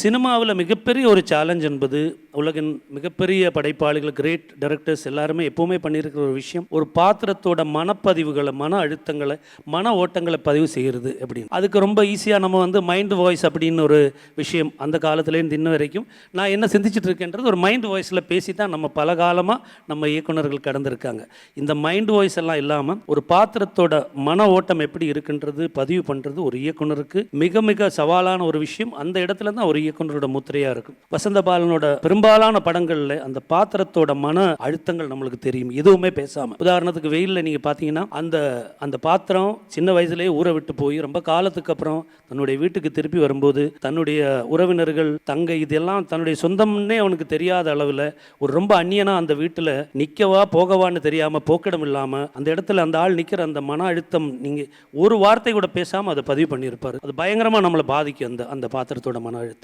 சினிமாவில் மிகப்பெரிய ஒரு சேலஞ்ச் என்பது உலகின் மிகப்பெரிய படைப்பாளிகள், கிரேட் டைரக்டர்ஸ் எல்லாருமே எப்போவுமே பண்ணியிருக்கிற ஒரு விஷயம், ஒரு பாத்திரத்தோட மனப்பதிவுகளை, மன அழுத்தங்களை, மன ஓட்டங்களை பதிவு செய்கிறது அப்படின்னு. அதுக்கு ரொம்ப ஈஸியாக நம்ம மைண்ட் வாய்ஸ் அப்படின்னு ஒரு விஷயம் அந்த காலத்துலேருந்து இன்ன வரைக்கும் நான் என்ன சிந்திச்சுட்டு இருக்கேன்றது ஒரு மைண்ட் வாய்ஸில் பேசி தான் நம்ம பல காலமாக நம்ம இயக்குநர்கள் கடந்திருக்காங்க. இந்த மைண்ட் வாய்ஸ் எல்லாம் இல்லாமல் ஒரு பாத்திரத்தோட மன ஓட்டம் எப்படி இருக்குன்றது பதிவு பண்ணுறது ஒரு இயக்குனருக்கு மிக மிக சவாலான ஒரு விஷயம். அந்த இடத்துல தான் ஒரு இயக்குனரோட முத்திரையாக இருக்கும். வசந்த பாலனோட பெரும்பாலான படங்களில் அந்த பாத்திரத்தோட மன அழுத்தங்கள் நம்மளுக்கு தெரியும், எதுவுமே பேசாமல். உதாரணத்துக்கு வெயிலில் நீங்கள் பார்த்தீங்கன்னா அந்த பாத்திரம் சின்ன வயசுலேயே ஊற விட்டு போய் ரொம்ப காலத்துக்கு அப்புறம் தன்னுடைய வீட்டுக்கு திருப்பி வரும்போது தன்னுடைய உறவினர்கள், தங்கை, இதெல்லாம் தன்னுடைய சொந்தம்னே அவனுக்கு தெரியாத அளவில் ஒரு ரொம்ப அந்நியனா அந்த வீட்டில் நிற்கவா போகவான்னு தெரியாமல், போக்கிடம் இல்லாமல் அந்த இடத்துல அந்த ஆள் நிற்கிற அந்த மன அழுத்தம் நீங்கள் ஒரு வார்த்தை கூட பேசாமல் அதை பதிவு பண்ணியிருப்பார். அது பயங்கரமாக நம்மளை பாதிக்கும். அந்த பாத்திரத்தோட மன அழுத்தம்.